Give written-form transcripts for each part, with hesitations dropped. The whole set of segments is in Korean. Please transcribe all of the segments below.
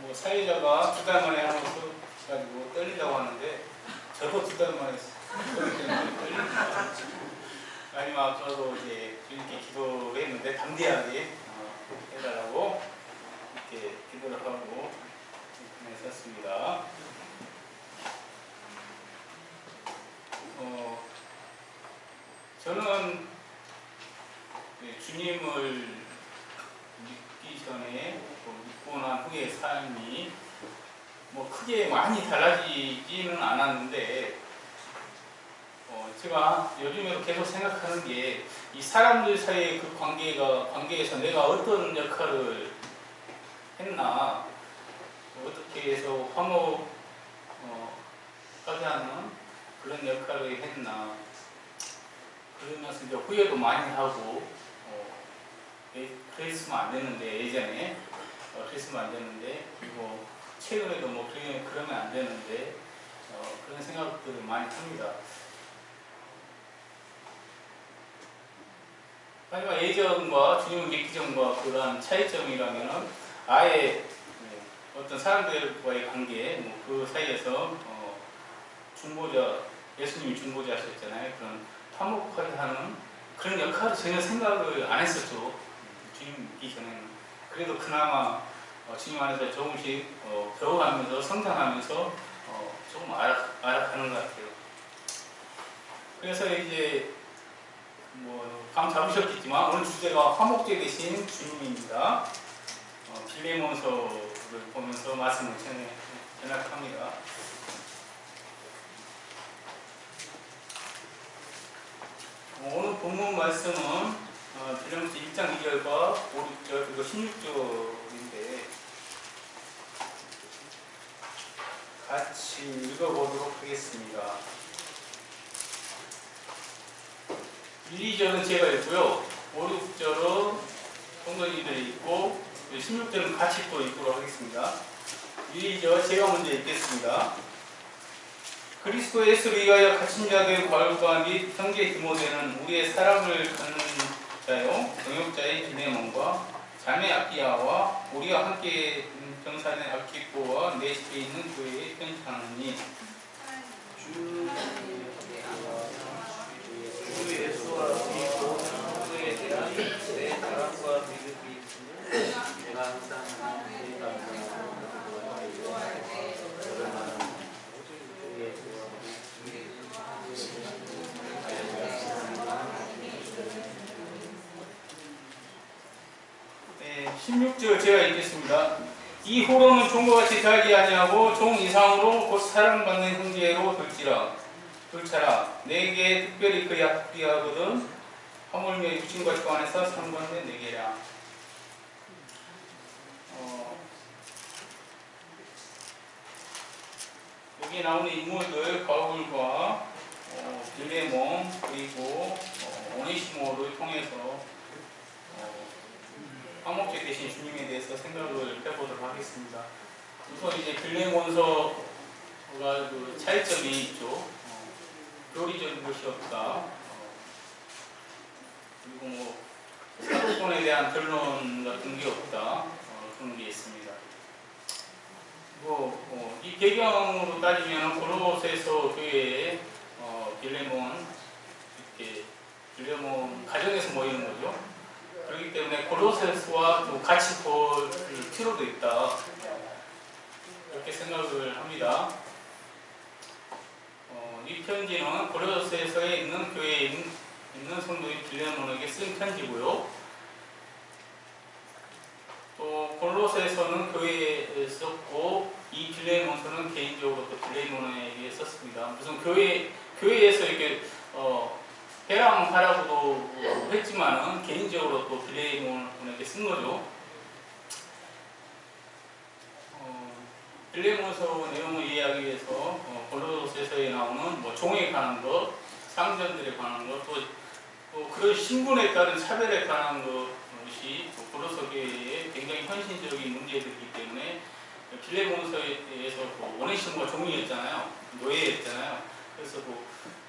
뭐 사회자가 2달 만에 하는 것도 가지고 떨린다고 하는데 저도 2달 만에 그렇기 때문에 떨립니다. 아니면 앞서도 이제 주님께 기도를 했는데 담대하게 해달라고 이렇게 기도를 하고 했었습니다. 저는 주님을 믿기 전에 믿고 난 후의 삶이 뭐 크게 많이 달라지지는 않았는데 제가 요즘에도 계속 생각하는 게 이 사람들 사이의 그 관계에서 내가 어떤 역할을 했나, 어떻게 해서 화목하게 하는 그런 역할을 했나, 그러면서 이제 후회도 많이 하고 그랬으면 안 되는데, 예전에 그랬으면 안 되는데, 그리고 최근에도 뭐 그러면 안 되는데 그런 생각들을 많이 합니다. 하지만 예전과 주님을 믿기 전과 그런 차이점이라면은 아예 어떤 사람들과의 관계, 그 사이에서 중보자, 예수님이 중보자 하셨잖아요. 그런 화목하게 하는 그런 역할을 전혀 생각을 안 했었죠. 주님 믿기 전에는. 그래도 그나마 주님 안에서 조금씩 배워가면서 성장하면서 조금 알아가는 것 같아요. 그래서 이제 감 잡으셨겠지만 오늘 주제가 화목제 되신 주님입니다. 빌레몬서를 보면서 말씀을 전합니다. 오늘 본문 말씀은 빌레몬서 1장 2절과 5, 6절 그리고 16절인데 같이 읽어보도록 하겠습니다. 1, 2절은 제가 읽고요. 5, 6절은 성도님들이 읽고 16절은 같이 또 읽도록 하겠습니다. 1, 2절 제가 먼저 읽겠습니다. 그리스도 예수를 위하여 갇힌 자들 바울과 및 형제 디모데는 우리의 사랑을 갖는 자요 동역자의 빌레몬과 자매 아키아와 우리와 함께 병사된 아키포와 내 집에 있는 교회에 편지하노니 주 예수와 우리 모두에 대한 내 사랑과 믿음이 있음을 내가 항상 하나님께 감사하고 네, 16절 제가 읽겠습니다. 이 호로는 종과 같이 살지 아니하고 종 이상으로 곧 사랑받는 형제로 둘차라 내게 특별히 그리하거든 하물며 육신과 주 안에서 상관된 내게라. 여기 나오는 인물들 바울과 빌레몬 그리고 오네시모를 통해서 화목제 되신 주님에 대해서 생각을 해보도록 하겠습니다. 우선 이제 빌레몬서가 그 차이점이 있죠. 교리적인 것이 없다. 그리고 사도권에 대한 결론 같은 게 없다. 그런 게 있습니다. 이 배경으로 따지면 골로새서 교회에 빌레몬 가정에서 모이는 거죠. 그렇기 때문에 골로새서와 또 같이 볼 필요도 있다. 이렇게 생각을 합니다. 이 편지는 골로새서에 있는 교회에 있는 성도인 빌레몬에게 쓴 편지고요. 또 골로새서는 교회에 썼고 이 빌레몬서는 개인적으로 또 빌레몬에게 썼습니다. 무슨 교회에서 이렇게 배랑하라고도 했지만은 개인적으로 또 빌레몬에게 쓴 거죠. 빌레몬서 내용을 이해하기 위해서 골로새서에 나오는 종에 관한 것, 상전들에 관한 것, 또 그런 신분에 따른 차별에 관한 것이 골로새 교회에 굉장히 현실적인 문제들이기 때문에 빌레몬서에서 오네시모가 종이었잖아요, 노예였잖아요.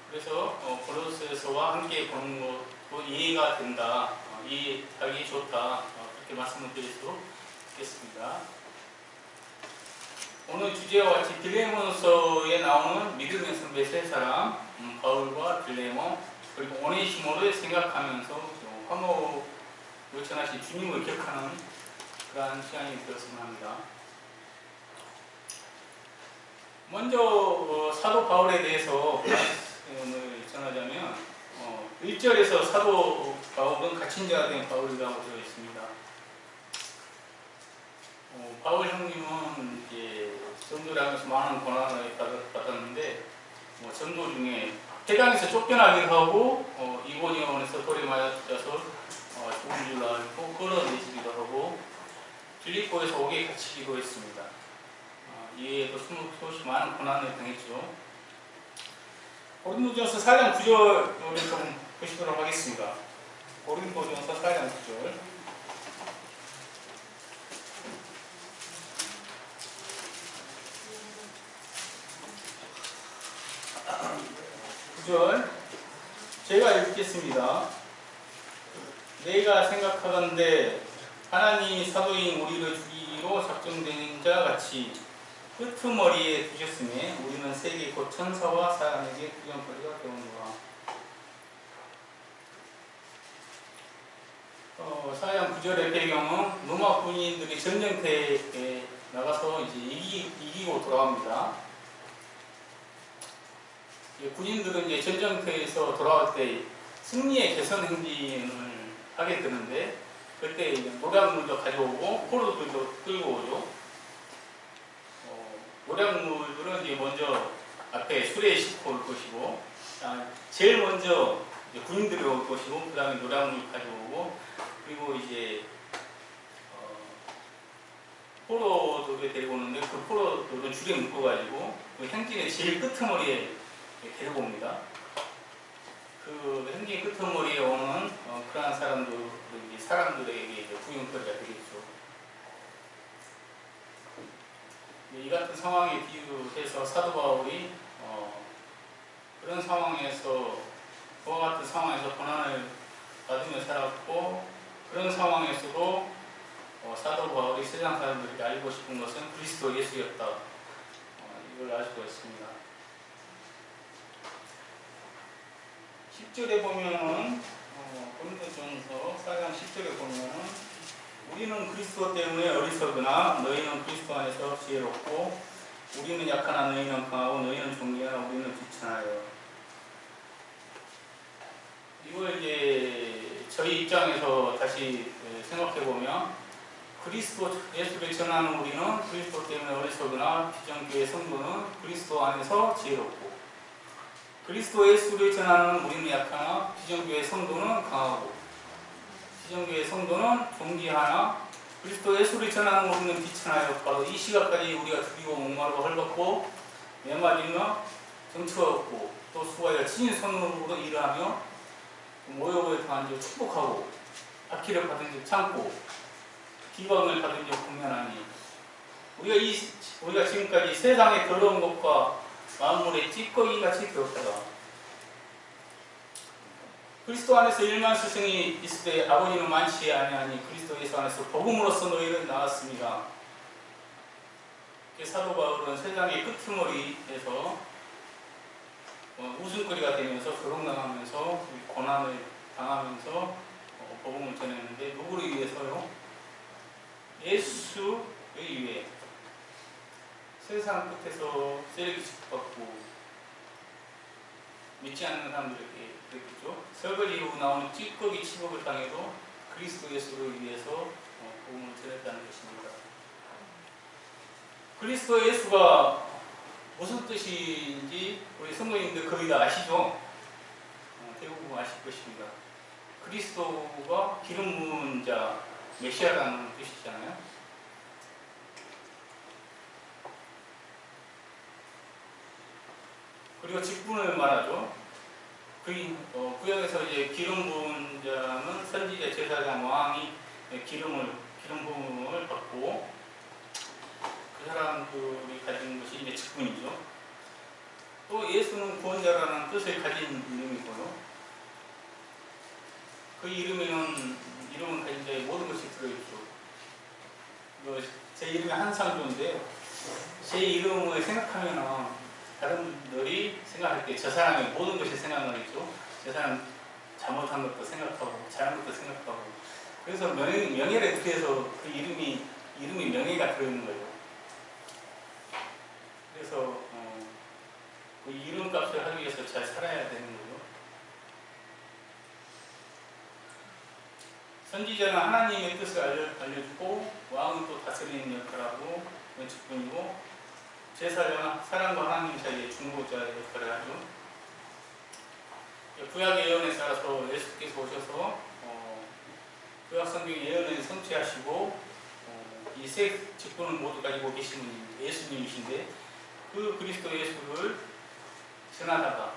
그래서 골로새서와 함께 보는 것도 이해가 된다, 이해하기 좋다, 그렇게 말씀을 드릴 수 있겠습니다. 이번 주제와 같이 빌레몬서에 나오는 믿음의 선배 세 사람, 바울과 빌레몬, 그리고 오네시모를 생각하면서 화목 요청하신 주님을 기억하는 그러한 시간이 되었으면 합니다. 먼저 사도 바울에 대해서 말씀을 전하자면 1절에서 사도 바울은 갇힌 자가 된 바울이라고 되어 있습니다. 바울 형님은 이제 전도를 하면서 많은 고난을 받았는데 전도 중에 해당에서 쫓겨나기도 하고 이고니온에서 돌에 맞아서 죽은 줄 알고 끌어내지기도 하고 빌립보에서 옥에 갇히기도 했습니다. 이에도 수없이 많은 고난을 당했죠. 고린도전서 4장 9절을 좀 보시도록 하겠습니다. 고린도전서 4장 9절. 9절 제가 읽겠습니다. 내가 생각하건대 하나님이 사도인 우리를 죽이기로 작정된 자 같이 끄트머리에 두셨으니 우리는 세계 곧 천사와 사람에게 구경거리가 되었노라. 4장 9절의 배경은 로마 군인들이 전쟁터에 나가서 이제 이기고 돌아옵니다. 군인들은 이제 전쟁터에서 돌아올 때 승리의 개선 행진을 하게 되는데 그때 노량물도 가져오고 포로들도 끌고 오죠. 노량물들은 이제 먼저 앞에 수레에 싣고 올 것이고, 제일 먼저 군인들이 올 것이고, 그 다음에 노량물 가져오고, 그리고 이제 포로들을 데리고 오는데 그 포로들은 줄에 묶어가지고 그 행진의 제일 끄트머리에 데리고 옵니다. 그 행진 끄트머리에 오는 그러한 사람들에게 이제 구경거리가 되겠죠. 이 같은 상황에 비유해서 사도 바울이 그런 상황에서 그와 같은 상황에서 고난을 받으며 살았고 그런 상황에서도 사도 바울이 세상 사람들에게 알고 싶은 것은 그리스도 예수였다. 이걸 알 수가 있습니다. 10절에 보면은 고린도전서 4장 10절에 보면은 우리는 그리스도 때문에 어리석으나 너희는 그리스도 안에서 지혜롭고 우리는 약하나 너희는 강하고 너희는 존귀하나 우리는 비천하여. 이걸 이제 저희 입장에서 다시 생각해보면 그리스도 예수를 전하는 우리는 그리스도 때문에 어리석으나 비전교회 성도는 그리스도 안에서 지혜롭고 그리스도 예수를 전하는 우리는 약하나 비전교회 성도는 강하고 비전교회 성도는 존귀하나 그리스도 예수를 전하는 우리는 비천하여. 바로 이 시각까지 우리가 죽이고 목마르고 헐벗고 메마르며 정처가 없고 또 수고하여 친인 손으로 일하며 모욕을 당한 적 축복하고 박해를 받은 적 참고 비방을 받은 적 공면하니 우리가 지금까지 세상의 더러운 것과 만물의 찌꺼기같이 되었다. 그리스도 안에서 1만 스승이 있을 때 아버지는 많지 아니하니 그리스도 예수 안에서 복음으로써 너희를 낳았습니다. 사도 바울은 세상의 끄트머리에서 웃음거리가 되면서 조롱당하면서 고난을 당하면서 복음을 전했는데 누구를 위해서요? 예수를 위해. 세상 끝에서 쓰레기 취급받고 믿지 않는 사람들에게 그랬겠죠. 설거지 이후 나오는 찌꺼기 취급을 당해도 그리스도 예수를 위해서 복음을 전했다는 것입니다. 그리스도 예수가 무슨 뜻인지 우리 성도님들 거의 다 아시죠? 대부분 아실 것입니다. 그리스도가 기름 부은 자, 메시아라는 뜻이잖아요. 그리고 직분을 말하죠. 구약에서 이제 기름 부은 자는 선지자, 제사장, 왕이 기름 부음을 받고 그 사람들이 가진 것이 이제 직분이죠. 또 예수는 구원자라는 뜻을 가진 이름이고요. 그 이름은 가진 자의 모든 것이 들어있죠. 제 이름이 한상조인데요. 제 이름을 생각하면은 다른 분들이 생각할 때 저 사람의 모든 것이 생각나겠죠. 저 사람 잘못한 것도 생각하고 잘한 것도 생각하고 그래서 명예를 그래서 그 이름이 명예가 들어있는 거예요. 그래서 그 이름값을 하기 위해서 잘 살아야 되는 거죠. 선지자는 하나님의 뜻을 알려주고 왕은 또 다스리는 역할을 하고 직분이고 제사장은 사람과 하나님 사이의 중보자의 역할을 하죠. 구약의 예언에 따라서 예수께서 오셔서 구약 성경의 예언을 성취하시고 이 세 직분을 모두 가지고 계신 분이 예수님이신데 그 그리스도 예수를 전하다가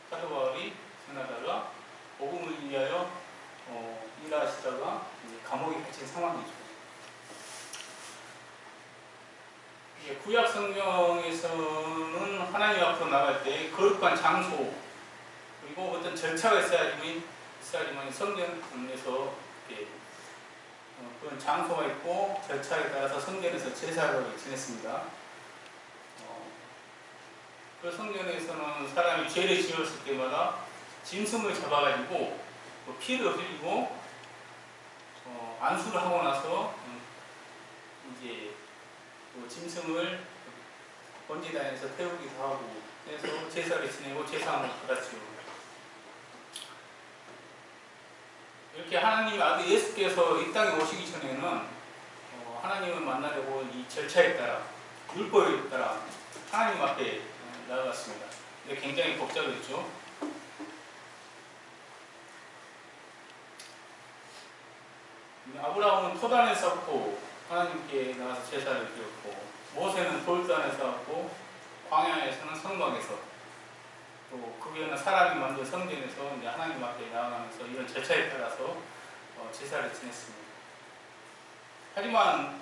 사도 바울이 전하다가 복음을 위하여 일하시다가 감옥에 갇힌 상황이죠. 구약 성경에서는 하나님 앞으로 나갈 때 거룩한 장소 그리고 어떤 절차가 있어야지만 성전에서 그런 장소가 있고 절차에 따라서 성전에서 제사를 지냈습니다. 그 성전에서는 사람이 죄를 지었을 때마다 짐승을 잡아가지고 피를 흘리고 안수를 하고 나서 이제 그 짐승을 번제단에서 태우기도 하고 그래서 제사를 지내고 제사함을 받았죠. 이렇게 하나님의 아들 예수께서 이 땅에 오시기 전에는 하나님을 만나려고 이 절차에 따라 율법에 따라 하나님 앞에 나아갔습니다. 근데 굉장히 복잡했죠. 아브라함은 토단에 쌓고 하나님께 나가서 제사를 드렸고 모세는 돌단에 쌓고 광야에서는 성막에서 또 그 위에는 사람이 만든 성전에서 이제 하나님 앞에 나아가면서 이런 절차에 따라서 제사를 지냈습니다. 하지만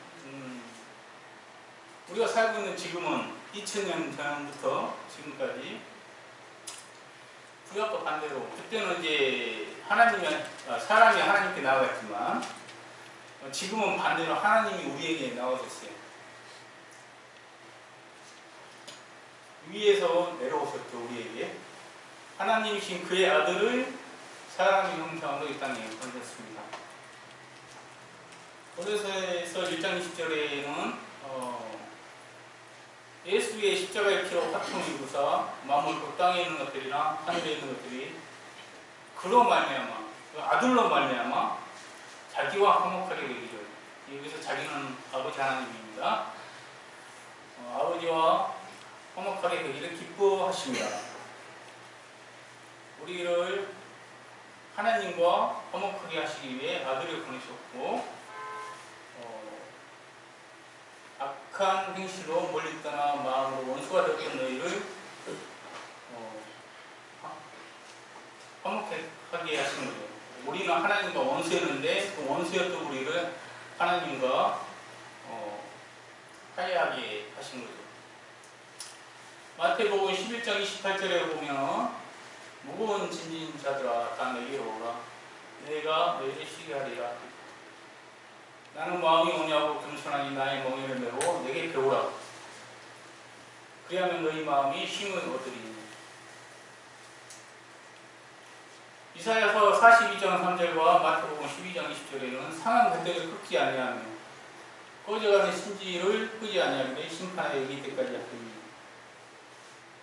우리가 살고 있는 지금은 2000년 전부터 지금까지 구약과 반대로 그때는 이제 사람이 하나님께 나아갔지만 지금은 반대로 하나님이 우리에게 나와줬어요. 위에서 내려오셨죠. 우리에게 하나님이신 그의 아들을 사람의 형상으로 이 땅에 보내셨습니다. 고린도서에서 1장 20절에는 예수의 십자가의 피로 화통을 이루사 만물 그 땅에 있는 것들이나 하늘에 있는 것들이 그로 말미암아 그 아들로 말미암아 자기와 화목하게 되기를. 여기서 자기는 아버지 하나님입니다. 아버지와 화목하게 되기를 기뻐하십니다. 우리를 하나님과 화목하게 하시기 위해 아들을 보내셨고 악한 행실로 멀리 떠나 마음으로 원수가 되었던 너희를 화목하게 하신 거죠. 우리는 하나님과 원수였는데 그 원수였던 우리를 하나님과 화해하게 하신 거죠. 마태복음 11장 28절에 보면 무거운 짐진 자들아 다 내게로 오라 내가 너희를 쉬게 하리라. 나는 마음이 온유하고 겸손하니 나의 멍에를 메고 내게 배우라. 그리하면 너희 마음이 쉼을 얻으리니. 이사야서 42장 3절과 마태복음 12장 20절에는 상한 갈대를 끄지 아니하며 꺼져가는 심지를 끄지 아니하기를 심판에 이를 때까지 하리니.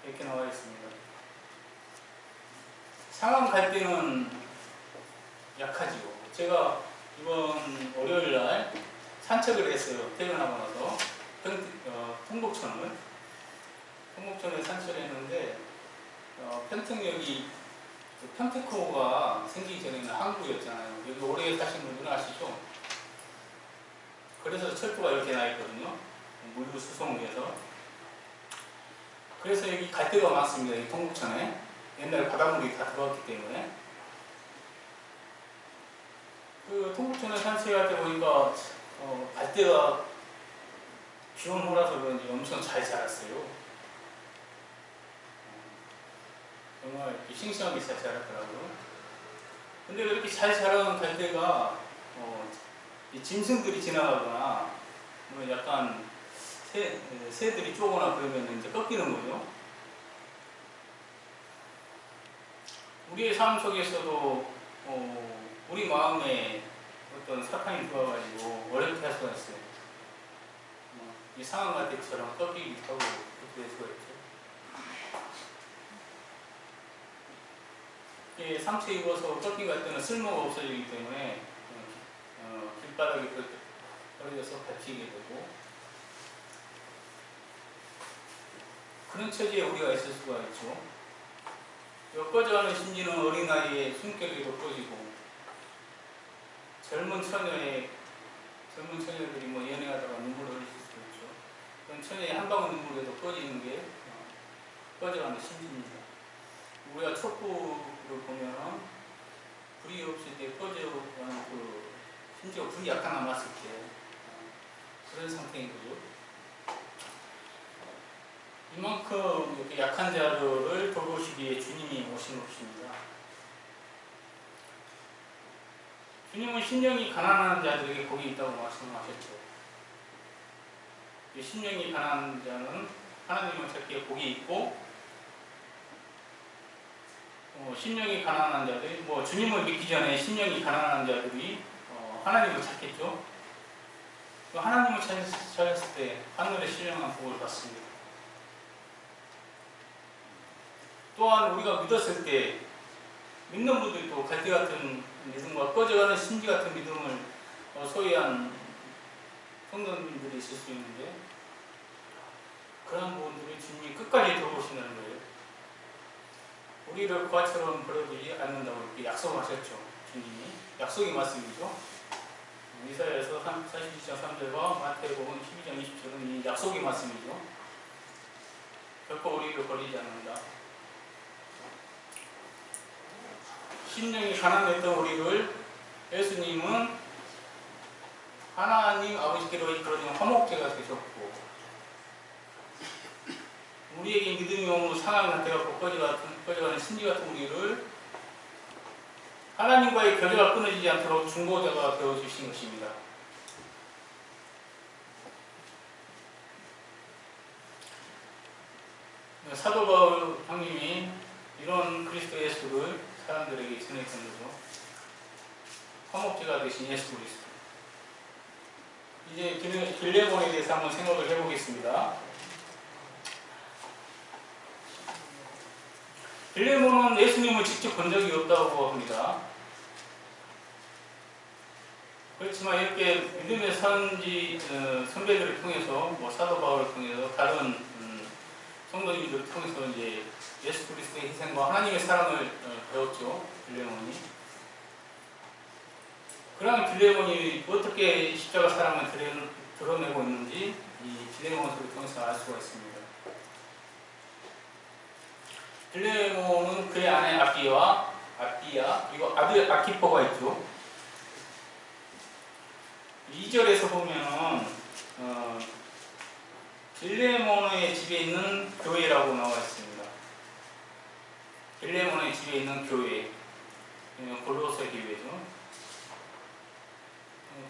이렇게 나와 있습니다. 상한 갈대는 약하지요. 제가 이번 월요일날 산책을 했어요. 퇴근하고 나서 통곡천을 산책을 했는데 평택역이 평택호가 생기기 전에는 항구였잖아요. 여기 오래 사신 분들은 아시죠? 그래서 철도가 이렇게 나 있거든요. 물류 수송위에서. 그래서 여기 갈대가 많습니다. 이 통곡천에. 옛날에 바닷물이 다 들어왔기 때문에. 그 통곡천에 산책할 때 보니까 갈대가 비 온 후라서 그런지 엄청 잘 자랐어요. 정말 이렇게 싱싱하게 잘 자랐더라고요. 근데 그렇게 잘 자라는 갈대가 이 짐승들이 지나가거나 뭐 약간 새들이 쪼거나 그러면 이제 꺾이는 거죠. 우리의 삶 속에서도 우리 마음에 어떤 사탄이 들어와가지고 어렵게 할 수가 있어요. 이 상황과 때처럼 꺾이기도 하고 그렇게 될 수가 있죠. 상처 입어서 꺾인 것 때는 쓸모가 없어지기 때문에 길바닥에 떨어져서 다치게 되고 그런 처지에 우리가 있을 수가 있죠. 꺼져가는 심지는 어린 나이에 숨결에도 꺼지고 젊은 처녀들이 연애하다가 눈물을 흘릴 수도 있죠. 그런 처녀의 한 방울 눈물에도 꺼지는 게 꺼져가는 심지입니다. 우리가 촛불을 보면 불이 없을 때 꺼져가는 심지어 불이 약간 남았을 때 그런 상태인 거죠. 이만큼 이렇게 약한 자들을 돌보시기에 주님이 오신 것입니다. 주님은 심령이 가난한 자들에게 복이 있다고 말씀하셨죠. 심령이 가난한 자는 하나님을 찾기에 복이 있고 심령이 가난한 자들이 주님을 믿기 전에 심령이 가난한 자들이 하나님을 찾겠죠. 하나님을 찾았을 때 하늘의 신령한 복을 받습니다. 또한 우리가 믿었을 때 믿는 분들이 또 갈대 같은 믿음과 꺼져가는 심지 같은 믿음을 소유한 성도님들이 있을 수 있는데 그런 부분들이 주님이 끝까지 돌보시는 거예요. 우리를 고아처럼 버려두지 않는다고 이렇게 약속하셨죠. 주님이 약속의 말씀이죠. 이사야에서 42장 3절과 마태복음 12장 20절은 이 약속의 말씀이죠. 결코 우리를 버리지 않는다. 심령이 가난했던 우리를 예수님은 하나님 아버지께로 이끌어진 화목제가 되셨고 우리에게 믿음이 없는 상황이 나타나고 꺼져가는 심지 같은 우리를 하나님과의 교제가 끊어지지 않도록 중보자가 되어주신 것입니다. 사도 바울 형님이 이런 그리스도 예수를 사람들에게 전했던 거죠. 화목제가 되신 예수 그리스도. 이제 빌레몬에 대해서 한번 생각을 해보겠습니다. 빌레몬은 예수님을 직접 본 적이 없다고 합니다. 그렇지만 이렇게 믿음의 선배들을 통해서, 사도 바울을 통해서, 다른 성도님들을 통해서 이제 예수 그리스도의 희생과 하나님의 사랑을 배웠죠. 빌레몬이. 그러나 빌레몬이 어떻게 십자가 사랑을 드러내고 있는지 이 빌레몬서를 통해서 알 수가 있습니다. 빌레몬은 그의 아내 아비야 그리고 아들 아키포가 있죠. 2절에서 보면은 빌레몬의 집에 있는 교회라고 나와 있습니다. 빌레몬의 집에 있는 교회, 골로새 교회죠.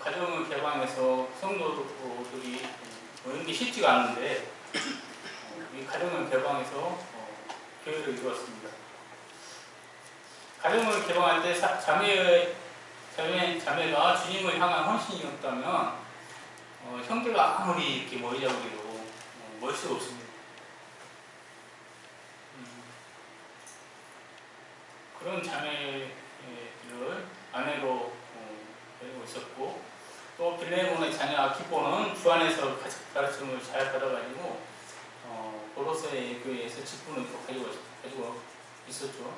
가정을 개방해서 성도들이 이런 게 쉽지가 않은데 이 가정을 개방해서 교회를 이루었습니다. 가정을 개방할 때 자매가 주님을 향한 헌신이었다면 형제가 아무리 이렇게 머리 잡기도 멀 수가 없습니다. 그런 자매를 아내로 데리고 있었고 또 빌레몬의 자녀 아키포는 주 안에서 가르침을 잘 받아가지고 골로새 교회에서 직분을 또 가지고 있었죠.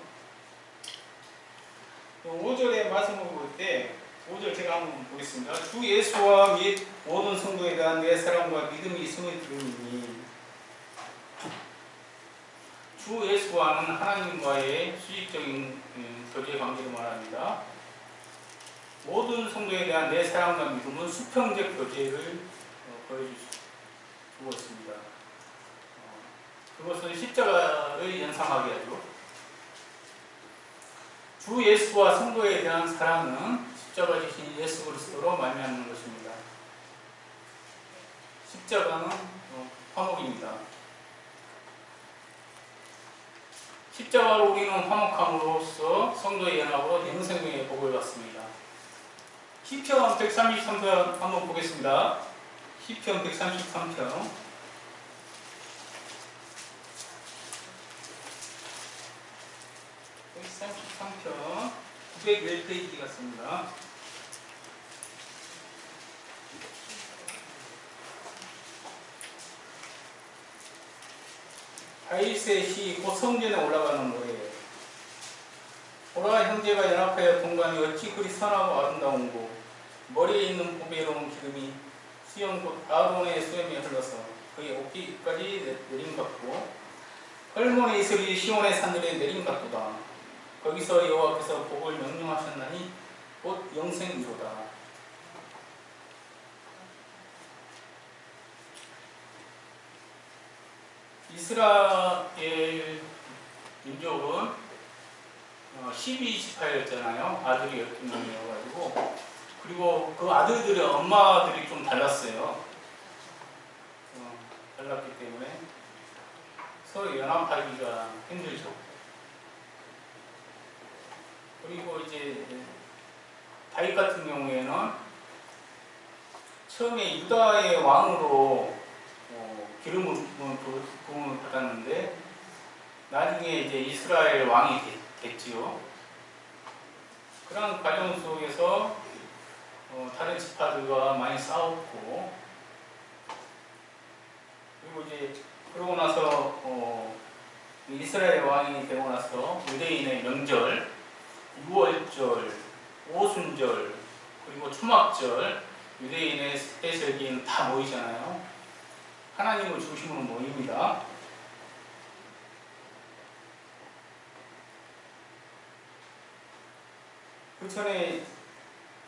5절의 말씀을 볼 때 5절 제가 한번 보겠습니다. 주 예수와 및 모든 성도에 대한 내 사랑과 믿음이 있음을 들으니 주 예수와는 하나님과의 수직적인 교제 관계를 말합니다. 모든 성도에 대한 내 사랑과 믿음은 수평적 교제를 보여주고 있습니다. 그것은 십자가를 연상하게 하죠. 주 예수와 성도에 대한 사랑은 십자가 지신 예수 그리스도로 말미암는 것입니다. 십자가는 화목입니다. 십자가로 우리는 화목함으로써 성도의 연합으로 영생의 복을 받습니다. 시편 133편 한번 보겠습니다. 시편 133편 901페이지 같습니다. 다윗의 시 곧 성전에 올라가는 노래예요. 보라 형제가 연합하여 동감이 어찌 그리 선하고 아름다운고 머리에 있는 보배로운 기름이 수염 곧 아론의 수염이 흘러서 그의 옷깃까지 내림받고 헐몬의 이슬이 시온의 산들에 내림받도다. 거기서 여호와께서 복을 명령하셨나니 곧 영생이로다. 이스라엘 민족은 12지파였잖아요. 아들이 12명이어가지고 그리고 그 아들들의 엄마들이 좀 달랐어요. 달랐기 때문에 서로 연합하기가 힘들죠. 그리고 이제 다윗 같은 경우에는 처음에 유다의 왕으로 기름을 부음을 받았는데 나중에 이제 이스라엘 왕이 됐지요. 그런 과정 속에서 다른 지파들과 많이 싸웠고 그리고 이제 그러고 나서 이스라엘 왕이 되고 나서 유대인의 명절, 유월절, 오순절 그리고 초막절 유대인의 대설기는 다 모이잖아요. 하나님을 중심으로 모입니다. 그 전에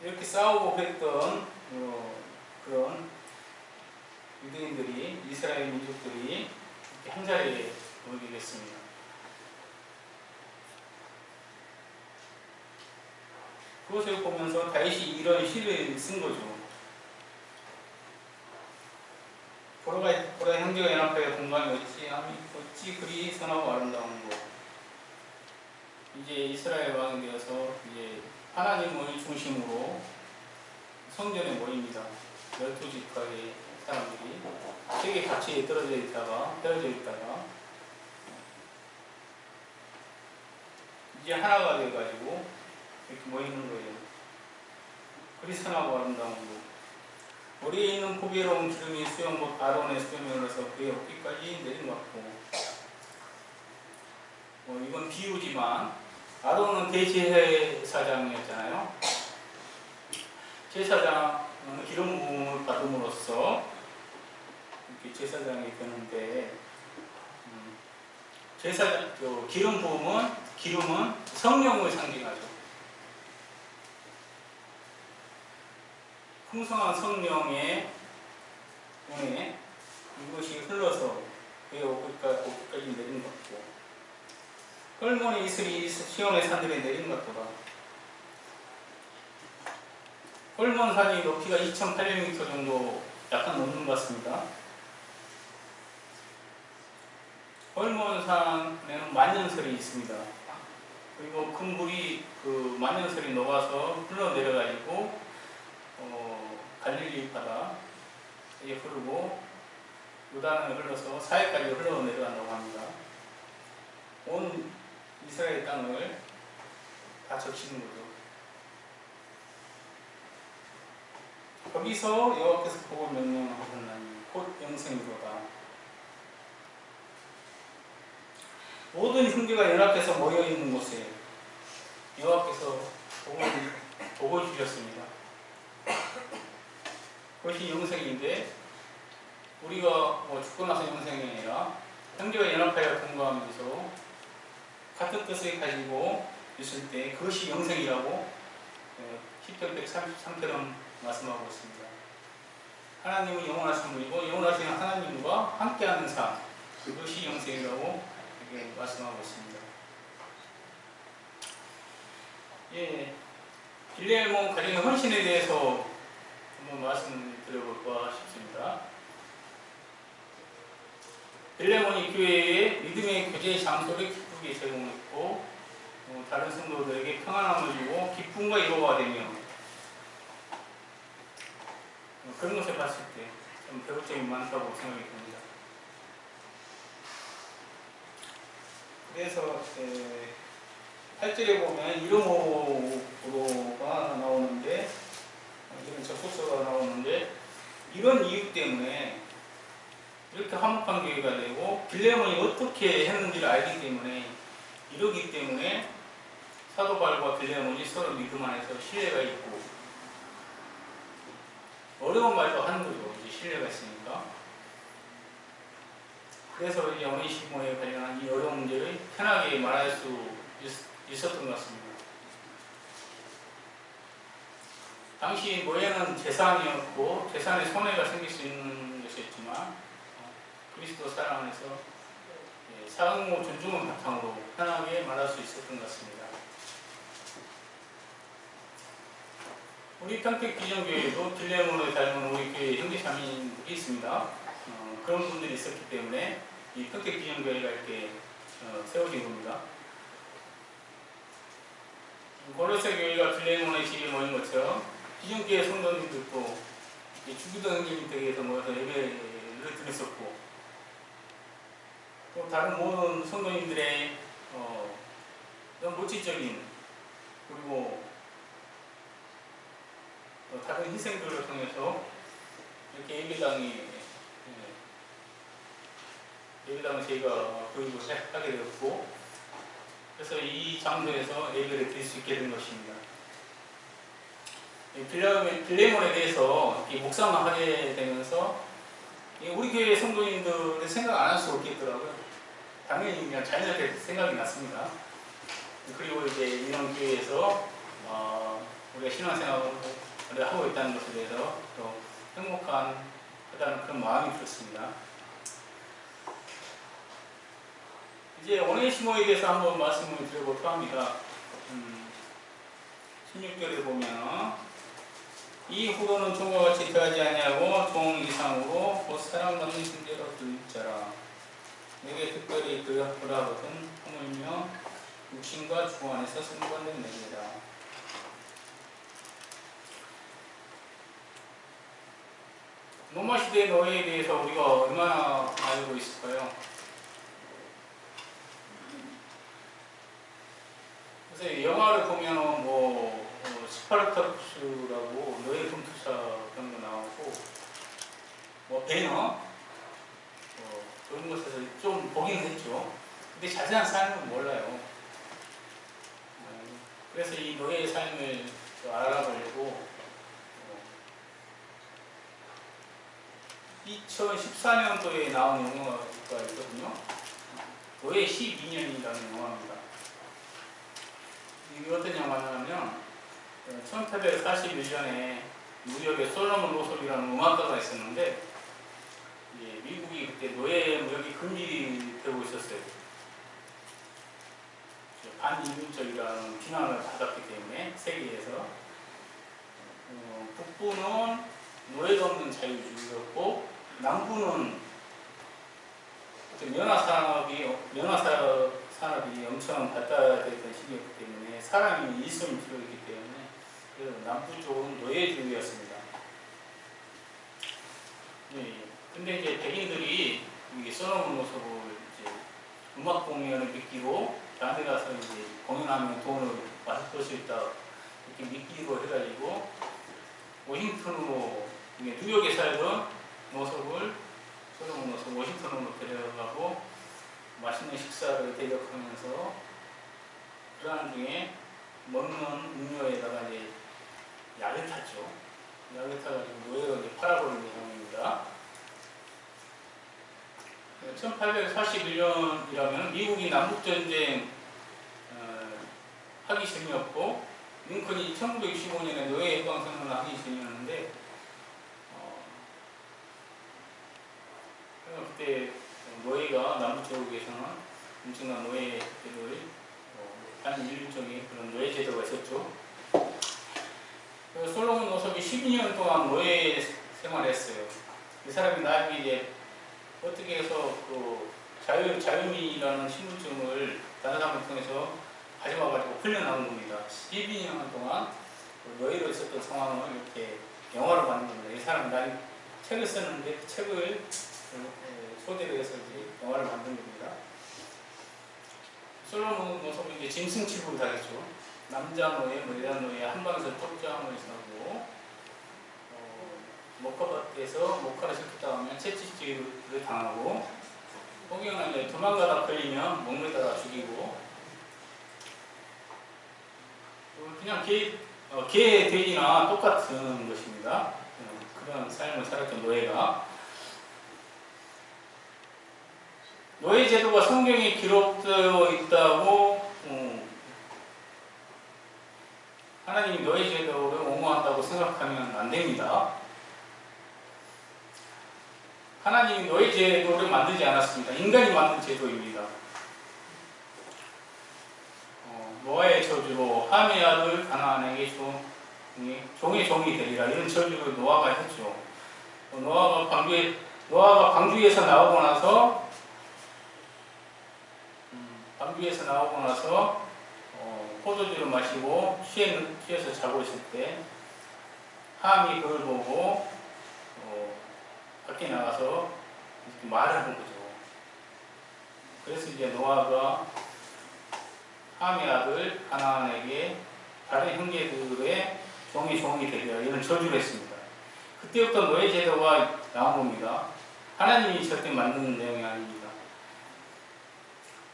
이렇게 싸우고 그랬던 그런 유대인들이 이스라엘 민족들이 이렇게 한자리에 모이게 됐습니다. 그것을 보면서 다윗이 이런 시를 쓴 거죠. 보라 형제가 연합하여 동감이 어찌 그리 선하고 아름다운 거. 이제 이스라엘 왕이 되어서 이제 하나님을 중심으로 성전에 모입니다. 12지파의 사람들이 세계 각지에 떨어져 있다가 헤어져 있다가 이제 하나가 되어가지고 이렇게 모이는 거예요. 그리 선하고 아름다운 거. 머리에 있는 보배로운 기름이 수염 곧 아론의 수염에 흘러서 그의 어깨까지 내림받고 이건 비유지만 아론은 대제사장이었잖아요. 제사장은 기름 부음을 받음으로써 이렇게 제사장이 되는데 기름 부음은 기름은 성령을 상징하죠. 풍성한 성령의 은혜 이것이 흘러서 그의 옷깃까지 내림받고 헐몬의 이슬이 시온의 산들에 내림받도다. 헐몬산이 높이가 2,800m 정도 약간 넘는 것 같습니다. 헐몬산에는 만년설이 있습니다. 그리고 큰 물이 그 만년설이 녹아서 흘러내려가지고 갈릴리 바다에 흐르고 요단을 흘러서 사해까지 흘러내려간다고 합니다. 온 이스라엘 땅을 다 적시는 거죠. 거기서 여호와께서 복을 명령하셨나니 곧 영생이로다. 모든 형제가 연합해서 모여있는 곳에 여호와께서 복을 주셨습니다. 그것이 영생인데 우리가 죽고 나서 영생이 아니라 형제가 연합하여 동거하면서 같은 뜻을 가지고 있을 때 그것이 영생이라고 시편 133편은 말씀하고 있습니다. 하나님은 영원하신 분이고 영원하신 하나님과 함께하는 삶 그것이 영생이라고 이렇게 말씀하고 있습니다. 빌레몬 가정의 헌신에 대해서 한번 말씀드려볼까 싶습니다. 빌레몬이 교회에 믿음의 교제 장소를 기쁘게 제공했고 다른 성도들에게 평안함을 주고 기쁨과 위로가 되며 그런 것을 봤을 때 좀 배울 점이 많다고 생각이 듭니다. 그래서 8절에 보면 이름으로가 나오는데 이런 접속사가 나오는데 이런 이유 때문에 이렇게 화목한 교회가 되고 빌레몬이 어떻게 했는지를 알기 때문에 이러기 때문에 사도 바울과 빌레몬이 서로 믿음 안에서 신뢰가 있고 어려운 말도 하는 거죠. 이제 신뢰가 있으니까. 그래서 이제 오네시모에 관련한 이 어려운 문제를 편하게 말할 수 있었던 것 같습니다. 당시 노예는 재산이었고 재산에 손해가 생길 수 있는 것이었지만 그리스도 사랑 안에서 사랑과 존중을 바탕으로 편하게 말할 수 있었던 것 같습니다. 우리 평택 기존교회에도 빌레몬을 닮은 우리 교회 형제자매들이 있습니다. 그런 분들이 있었기 때문에 이 평택 기존교회가 이렇게 세워진 겁니다. 고로새 교회가 빌레몬의 집에 모인 것처럼 기존교회 성도님들도 주기도 형제님 댁에서 모여서 예배를 드렸었고 또 다른 모든 성도님들의 물질적인 그리고 다른 희생들을 통해서 이렇게 예배당을 저희가 도입을 하게 되었고 그래서 이 장소에서 예배를 드릴 수 있게 된 것입니다. 빌레몬에 대해서 묵상을 하게 되면서 우리 교회 성도님들은 생각 안 할 수 없겠더라고요. 당연히 그냥 자연스럽게 생각이 났습니다. 그리고 이제 이런 교회에서 우리가 신앙생활을 하고 있다는 것에 대해서 또 행복하다는 그런 마음이 들었습니다. 이제 오네시모에 대해서 한번 말씀을 드려볼까 합니다. 16절에 보면 이 후로는 종과 같이 대하지 아니하고 종 이상으로 곧 사랑받는 신대로 들 자라. 내게 특별히 그하거든 하물며 육신과 주 안에서 승부하는 내게라. 로마 시대 노예에 대해서 우리가 얼마나 알고 있을까요? 그래서 영화를 보면은 스파르타쿠스라고 노예 검투사 그런 거 나오고 배너 그런 것에서 좀 보긴 했죠. 근데 자세한 삶은 몰라요. 그래서 이 노예의 삶을 알아보려고 2014년도에 나온 영화가 있거든요. 노예 12년이라는 영화입니다. 이게 어떤 영화냐면 1841년에 뉴욕에 솔로몬 로솔이라는 음악가가 있었는데 미국이 그때 노예 무역이 금지되고 있었어요. 반인륜적이라는 비난을 받았기 때문에 세계에서 북부는 노예도 없는 자유주의였고 남부는 면화 산업이 엄청 발달됐던 시기였기 때문에 사람이 일손이 필요했기 때문에 그래서 남부 쪽은 노예주의였습니다. 근데 이제 백인들이 솔로몬 모습을 이제 음악 공연을 믿기고 다른 데 가서 이제 공연하면 돈을 많이 벌 수 있다 이렇게 믿기고 해가지고 워싱턴으로 뉴욕에 살던 모습을 솔로몬 모습 워싱턴으로 데려가고 맛있는 식사를 대접하면서 그러는 중에 먹는 음료에다가 이제 약을 탔죠. 약을 타가지고 노예로 이제 팔아버리는 내용입니다. 1841년이라면 미국이 남북전쟁 하기 전이었고 링컨이 1965년에 노예 해방선언을 하기 전이었는데 그때 노예가 남부 쪽에서는 엄청난 노예 제도의 반인륜적인 그런 노예 제도가 있었죠. 솔로몬 노석이 12년 동안 노예 생활을 했어요. 이 사람이 나중에 이제 어떻게 해서 그 자유민이라는 신분증을 다른 사람을 통해서 가져와가지고 훈련하는 겁니다. 12년 동안 그 노예로 있었던 상황을 이렇게 영화로 만든 겁니다. 이 사람은 난 책을 썼는데 그 책을 소재로 해서 이제 영화를 만든 겁니다. 솔로몬 모습은 이제 짐승치고 다녔죠. 남자 노예, 여자 노예 한 방에서 쫓겨함을 사고 목화밭에서 목화를 섞였다 하면 채찍질을 당하고 혹여나 이제 도망가다 걸리면 목매다가 죽이고 그냥 개, 돼지나 똑같은 것입니다. 그런 삶을 살았던 노예가 노예 제도가 성경에 기록되어 있다고 하나님이 노예 제도를 옹호한다고 생각하면 안 됩니다. 하나님이 노예 제도를 만들지 않았습니다. 인간이 만든 제도입니다. 노아의 저주로 함의 아들 가나안에게 종의 종이 되리라 이런 저주를 노아가 했죠. 노아가 방주에서 나오고 나서 포도주를 마시고 취해서 자고 있을 때 함이 그걸 보고 밖에 나가서 이렇게 말을 한 거죠. 그래서 이제 노아가 함의 아들 가나안에게 다른 형제들의 종이 되리라 이런 저주를 했습니다. 그때부터 노예 제도가 나온 겁니다. 하나님이 절대 만드는 내용이 아닙니다.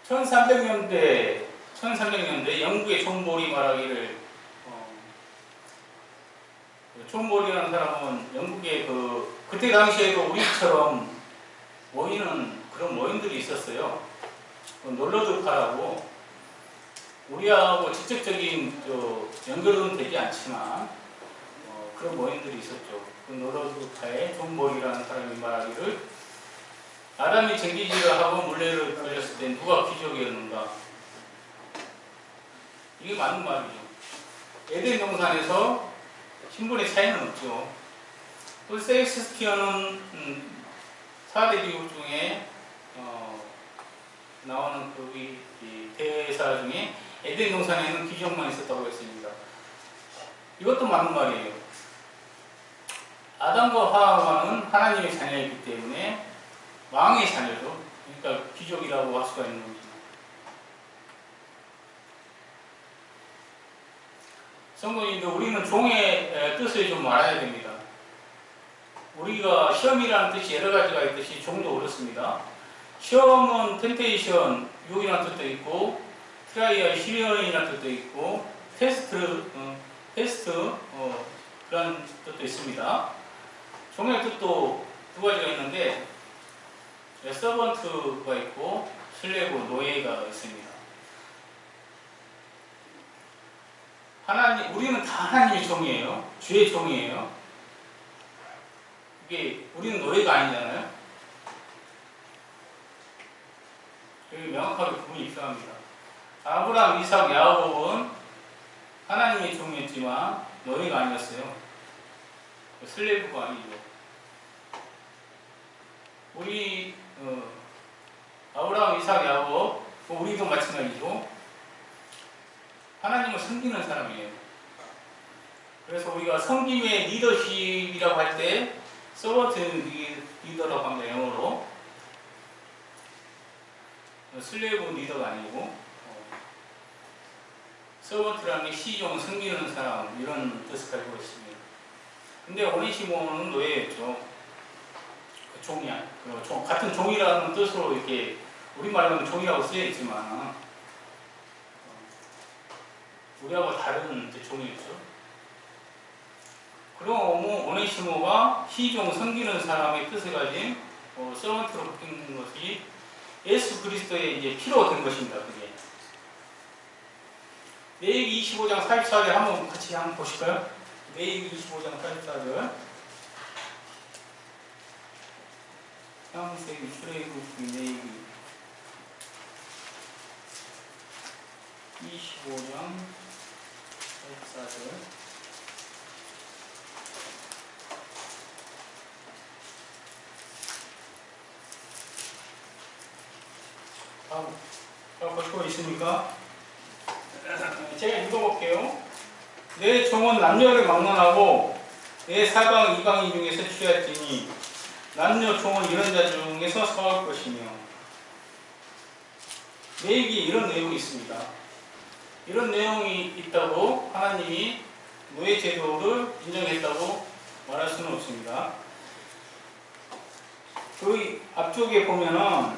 1300년대 영국의 존 볼이 말하기를 존 볼이라는 사람은 영국의 그때 당시에도 우리처럼 모이는 그런 모임들이 있었어요. 놀러들파라고 우리하고 직접적인 연결은 되지 않지만 그런 모임들이 있었죠. 그 놀러들파의 존 볼이라는 사람이 말하기를 아담이 쟁기질을 하고 물레를 돌렸을 때 누가 기적이었는가? 이게 맞는 말이죠. 에덴 동산에서 신분의 차이는 없죠. 또 셰익스피어는 4대 비극 중에 나오는 이 대사 중에 에덴 동산에는 기적만 있었다고 했습니다. 이것도 맞는 말이에요. 아담과 하와는 하나님의 자녀이기 때문에 왕의 자녀죠. 그러니까 귀족이라고 할 수가 있는 겁니다. 성도님들, 우리는 종의 뜻을 좀 알아야 됩니다. 우리가 시험이라는 뜻이 여러 가지가 있듯이 종도 그렇습니다. 시험은 템테이션, 유혹이라는 뜻도 있고, 트라이얼, 시련이라는 뜻도 있고, 테스트, 그런 뜻도 있습니다. 종의 뜻도 두 가지가 있는데, 서번트가 있고 슬레브 노예가 있습니다. 우리는 다 하나님의 종이에요. 주의 종이에요. 이게 우리는 노예가 아니잖아요. 여기 명확하게 구분이 필요합니다. 아브라함, 이삭, 야곱은 하나님의 종이었지만 노예가 아니었어요. 슬레브가 아니죠. 우리 아브라함, 이삭, 야곱, 우리도 마찬가지고 하나님을 섬기는 사람이에요. 그래서 우리가 섬김의 리더십이라고 할 때 서번트 리더라고 합니다. 영어로. 슬레브 리더가 아니고 서번트라는 게 시종, 섬기는 사람 이런 뜻을 가지고 있습니다. 근데 오네시모는 노예였죠. 종이야. 같은 종이라는 뜻으로 이렇게 우리말로는 종이라고 쓰여 있지만 우리하고 다른 종이었죠. 그럼 오네시모가 시종 섬기는 사람의 뜻을 가진 서번트로 바뀐 것이 예수 그리스도의 이제 피로 된 것입니다. 그게. 레위기 25장 44절 한번 같이 보실까요? 레위기 25장 44절. 창세기, 출애굽기, 레위기 25장 44절. 다 보시고 있습니까? 제가 읽어볼게요. 내 종은 남녀를 막론하고 내 사방 이방인 중에서 취하였으니 남녀 종은 이런 자 중에서 서할 것이며. 내에게 이런 내용이 있습니다. 이런 내용이 있다고 하나님이 노예 제도를 인정했다고 말할 수는 없습니다. 그 앞쪽에 보면은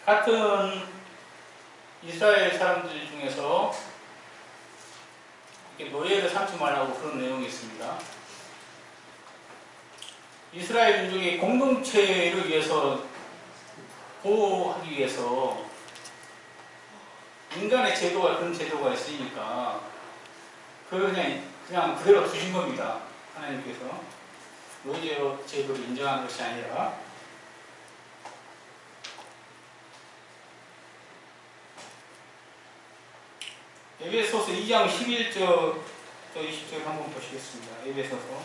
같은 이스라엘 사람들 중에서 이렇게 노예를 삼지 말라고 그런 내용이 있습니다. 이스라엘 민족의 공동체를 위해서 보호하기 위해서 인간의 제도가 그런 제도가 있으니까 그걸 그냥 그대로 두신 겁니다. 하나님께서 노예 제도를 인정한 것이 아니라. 에베소서 2장 11절 20절 한번 보시겠습니다. 에베소서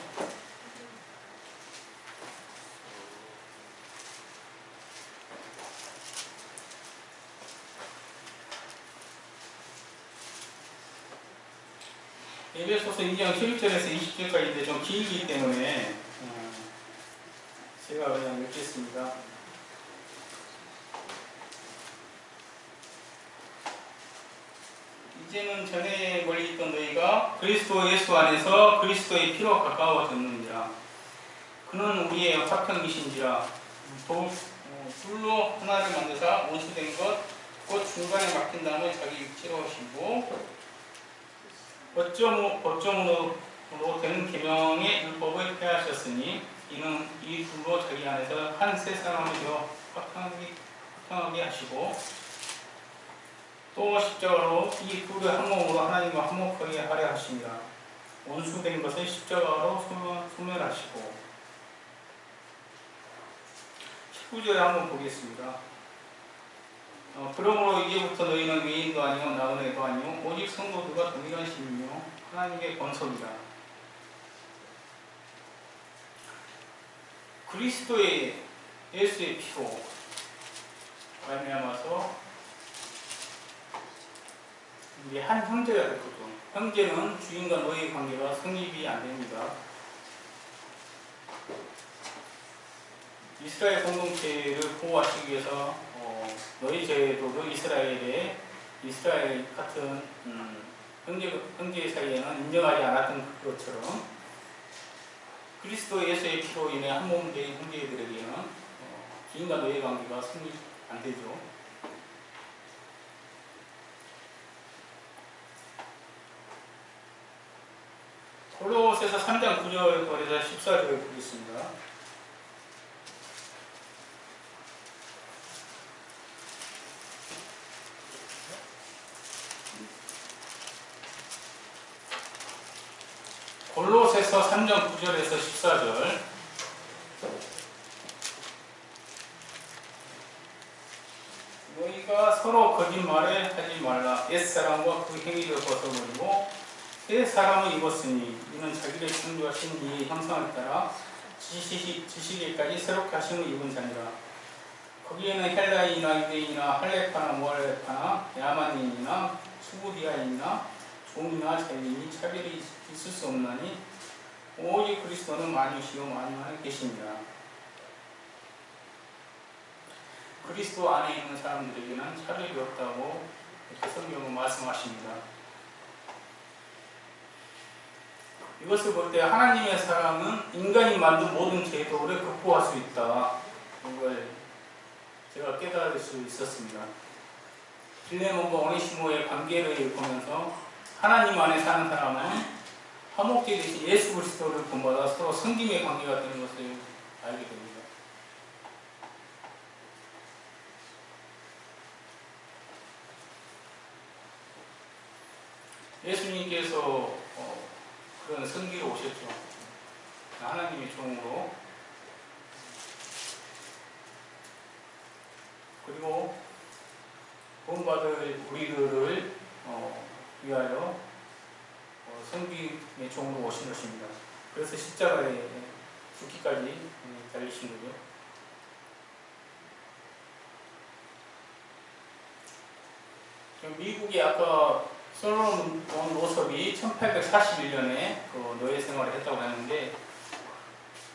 에베소서 2장 11절에서 20절까지인데 좀 길기 때문에 제가 그냥 읽겠습니다. 이제는 전에 멀리 있던 너희가 그리스도 예수 안에서 그리스도의 피로 가까워졌느니라. 그는 우리의 화평이신지라. 둘로 하나를 만드사 원수된 것 곧 중간에 막힌 다음에 자기 육체로 하시고 법정으로 되는 계명의 율법을 폐하셨으니 이는 이 둘로 자기 안에서 한 세 사람을 되어 화평하게 하시고 또 십자가로 이 둘을 한 몸으로 하나님과 화목하게 하려 하십니다. 원수된 것을 십자가로 소멸하시고. 19절에 한번 보겠습니다. 그러므로 이제부터 너희는 외인도 아니요 나그네도 아니요 오직 성도들과 동일한 신이며 하나님의 권속이라. 그리스도의 예수의 피로 말미암아서 우리 한 형제가 됐거든. 형제는 주인과 노예 관계가 성립이 안 됩니다. 이스라엘 공동체를 보호하시기 위해서 노예 제도를 이스라엘 같은 형제 사이에는 인정하지 않았던 것처럼 그리스도 예수의 피로 인해 한 몸 된 형제들에게는 주인과 노예 관계가 성립 안 되죠. 골로새서 3장 9절에서 14절을 보겠습니다. 골로새서 3장 9절에서 14절. 너희가 서로 거짓말을 하지 말라. 옛사람과 그 행위를 벗어버리고 새 사람을 입었으니 이는 자기를 창조하신 이의 형상을 따라 지시기까지 새롭게 하심을 입은 자니라. 거기에는 헬라인이나 유대인이나 할레파나 모할레파나 야만인이나 수구디아인이나 종이나 자유인이 차별이 있을 수 없나니 오직 그리스도는 만유시요 만유 안에 계십니다. 그리스도 안에 있는 사람들에게는 차별이 없다고 이렇게 성경은 말씀하십니다. 이것을 볼 때 하나님의 사랑은 인간이 만든 모든 제도를 극복할 수 있다. 이걸 제가 깨달을 수 있었습니다. 빌레몬과 오네시모의 관계를 보면서 하나님 안에 사는 사람은 화목제 대신 예수 그리스도를 본받아 서로 성김의 관계가 되는 것을 알게 됩니다. 예수님께서 그런 성기로 오셨죠. 하나님의 종으로. 그리고 구원받을 우리들을 위하여 성김의 종으로 오신 것입니다. 그래서 십자가에 죽기까지 달리신 거죠. 미국이 아까 솔로몬 노섭이 1841년에 그 노예 생활을 했다고 하는데,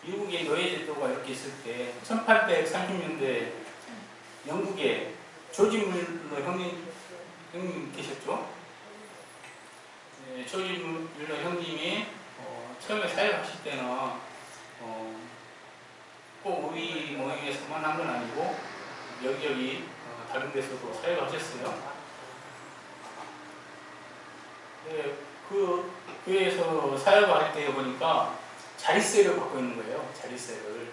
미국의 노예 제도가 이렇게 있을 때 1830년대 영국에 조지 뮬러 형님 계셨죠? 네, 조지 뮬러 형님이 처음에 사역하실 때는 꼭 우리 모임에서만 한 건 아니고 여기저기 다른 데서도 사역하셨어요. 네, 그 교회에서 사역을 할 때 보니까 자릿세를 받고 있는 거예요. 자릿세를.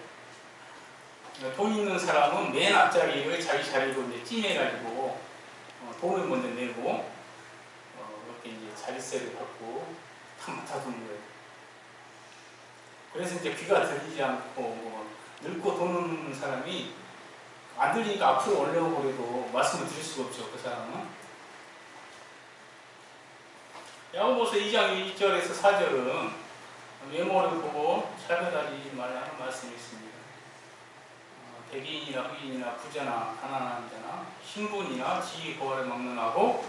돈 있는 사람은 맨 앞자리를 자기 자리로 이제 찜해가지고 돈을 먼저 내고 이렇게 이제 자릿세를 받고 다 맡아두는 거예요. 그래서 이제 귀가 들리지 않고 늙고 돈 없는 사람이 안 들리니까 앞으로 올라오고 그래도 말씀을 드릴 수가 없죠. 그 사람은. 야고보서 2장 1절에서 4절은 외모를 보고 차별하지 말라는 말씀이 있습니다. 대기인이나 흑인이나 부자나 가난한 자나 신분이나 지위 고하를 막론하고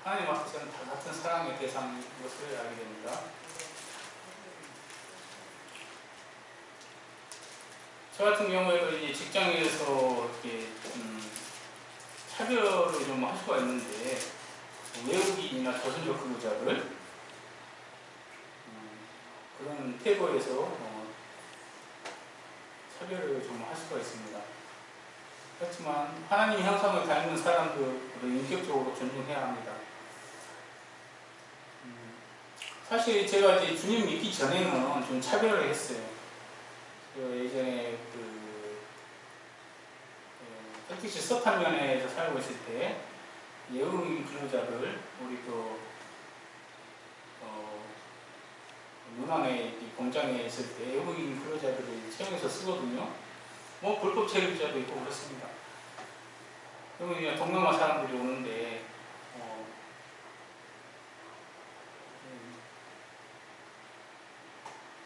하나님 앞에서는 다 같은 사랑의 대상인 것을 알게 됩니다. 저 같은 경우에도 이제 직장에서 이렇게 차별을 좀 할 수가 있는데, 외국인이나 저선적 근로자를 그런 태도에서 차별을 좀 할 수가 있습니다. 그렇지만 하나님의 형상을 닮은 사람들을 인격적으로 존중해야 합니다. 사실 제가 이제 주님 믿기 전에는 좀 차별을 했어요. 예전에 택시 서탄면에서 살고 있을 때 외국인 근로자들, 우리 문항에 공장에 있을 때 외국인 근로자들을 채용해서 쓰거든요. 뭐 불법 체류자도 있고 그렇습니다. 그러면 이제 동남아 사람들이 오는데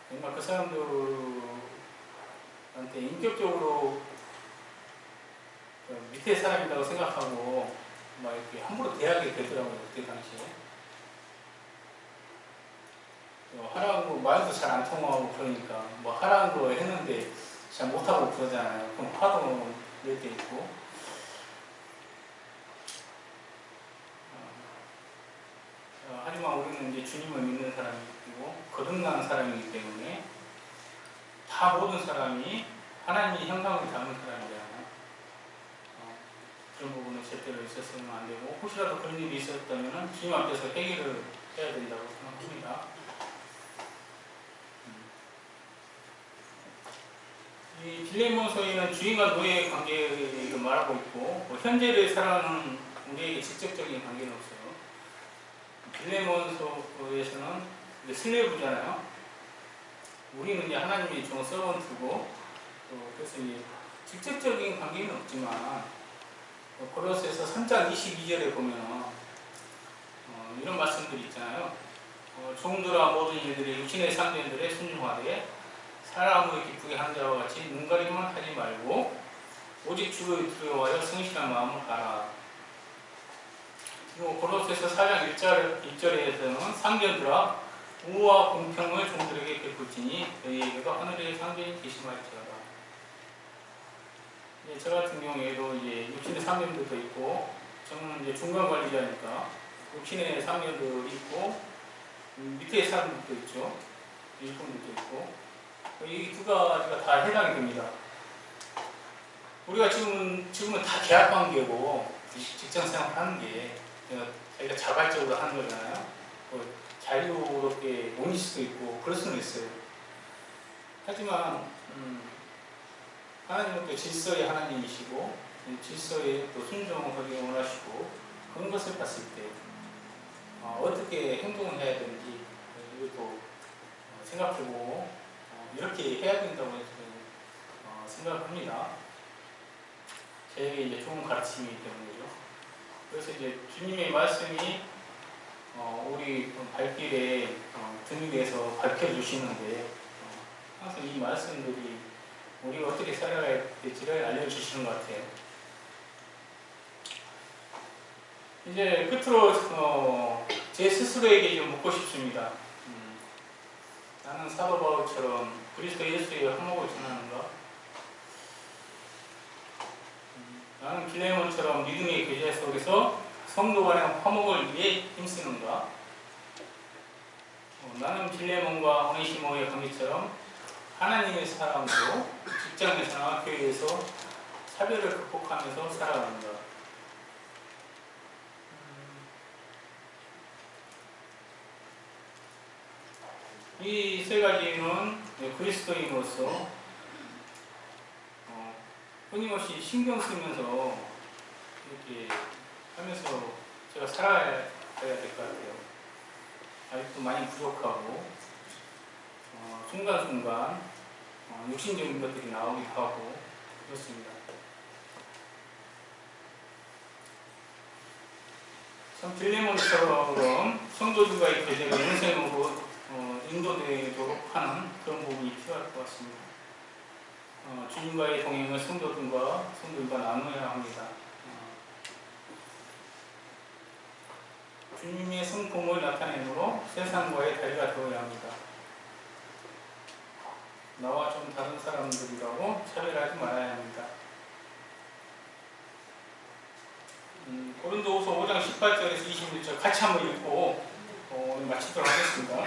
정말 그 사람들한테 인격적으로 밑에 사람이라고 생각하고 막 이렇게 함부로 대하게 되더라고요. 그때 당시에. 하라는 거 말도 잘 안 통하고 그러니까 뭐 하라는 거 했는데 잘 못하고 그러잖아요. 그럼 화도 낼 때 있고. 하지만 우리는 이제 주님을 믿는 사람이고 거듭난 사람이기 때문에 다 모든 사람이 하나님의 형상을 닮은 사람이잖아요. 그런 부분은 제대로 있었으면 안 되고, 혹시라도 그런 일이 있었다면 주님 앞에서 회개를 해야 된다고 생각합니다. 이 빌레몬서에는 주인과 노예의 관계를 말하고 있고, 현재를 살아가는 우리에게 직접적인 관계는 없어요. 빌레몬서에서는 슬레브잖아요. 우리는 이제 하나님의 종 서번트고, 그래서 이제 직접적인 관계는 없지만, 고린도서 3장 22절에 보면 이런 말씀들이 있잖아요. 종들아 모든 일들이 육신의 상대들에 순종하되 사람을 기쁘게 하는 자와 같이 눈가리만 하지 말고 오직 주를 두려워하여 성실한 마음을 가라. 그리고 고린도서 4장 1절에서는 상전들아 우와 공평을 종들에게 베풀지니 너희에게도 하늘의 상전이 계심할지어다. 저 같은 경우에도 이제 육신의 상견들도 있고, 저는 이제 중간 관리자니까 육신의 상견도 있고, 밑에 사람들도 있죠. 일꾼들도 있고, 이 두 가지가 다 해당이 됩니다. 우리가 지금은 다 계약 관계고, 직장 생활 하는 게 자기가 자발적으로 하는 거잖아요. 자유롭게 못 있을 수도 있고, 그럴 수는 있어요. 하지만, 하나님은 또 질서의 하나님이시고 질서에 또 순종하기 원하시고 그런 것을 봤을 때 어떻게 행동을 해야 되는지 이것도 생각해보고 이렇게 해야 된다고 저는 생각합니다. 저에게 이제 좋은 가르침이기 때문이죠. 그래서 이제 주님의 말씀이 우리 발길에 등 위에서 밝혀주시는데 항상 이 말씀들이 우리가 어떻게 살아가야 될지를 알려주시는 것 같아요. 이제 끝으로 제 스스로에게 좀 묻고 싶습니다. 나는 사도 바울처럼 그리스도 예수의 화목을 전하는가? 나는 빌레몬처럼 믿음의 교제 속에서 성도 간의 화목을 위해 힘쓰는가? 나는 빌레몬과 오네시모의 관계처럼 하나님의 사람으로 직장에서나 교회에서 차별을 극복하면서 살아가는가? 이 세 가지는 그리스도인으로서 끊임없이 신경 쓰면서 이렇게 하면서 제가 살아야 될 것 같아요. 아직도 많이 부족하고 순간순간 육신적인 것들이 나오기도 하고 그렇습니다. 참 빌레몬처럼 성도들과의 교제가 영생으로 인도되도록 하는 그런 부분이 필요할 것 같습니다. 주님과의 동행을 성도들과 나누어야 합니다. 주님의 성품을 나타내므로 세상과의 다리가 되어야 합니다. 나와 좀 다른 사람들이라고 차별하지 말아야 합니다. 고린도후서 5장 18절에서 26절 같이 한번 읽고 마치도록 하겠습니다.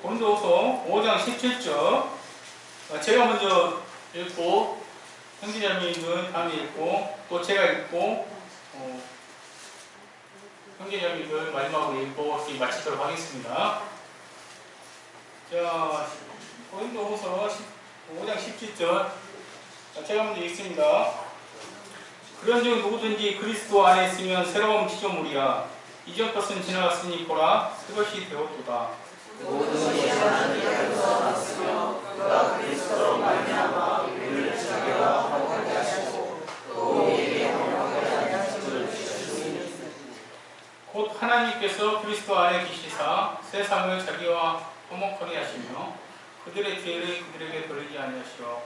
고린도후서 5장 17절 제가 먼저 읽고 형제자매님은 다음에 읽고 또 제가 읽고 형제자매님들 마지막으로 읽고 마치도록 하겠습니다. 자, 고린도후서 5장 17절 제가 먼저 읽습니다. 그런즉 누구든지 그리스도 안에 있으면 새로운 피조물이야. 이전 것은 지나갔으니 보라 새것이 되었도다. 모든 예산은 이에서 났으며 그가 그리스도로 말미암아 우리를 자기와 화목하게 하시고 또 우리에게 화목하게 하는 힘을 주시니 곧 하나님께서 그리스도 안에 계시사 세상을 자기와 화목하게 하시며 그들의 죄를 그들에게 돌리지 아니하시고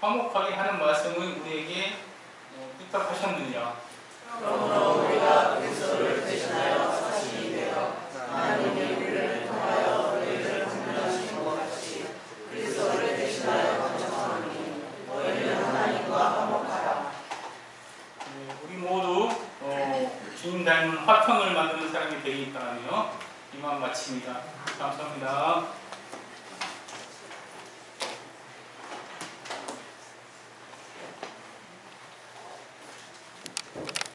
화목하게 하는 말씀을 우리에게 부탁하셨느니라. 그러므로 우리가 그리스도를 대신하여 사신이 되어 하나님이 우리를 통하여 너희를 구원하신 것 같이 그리스도를 대신하여 감사하니 너희는 하나님과 화목하라. 우리 모두 주님 닮은 화평을 만드는 사람이 되기 바라며 이만 마칩니다. 감사합니다.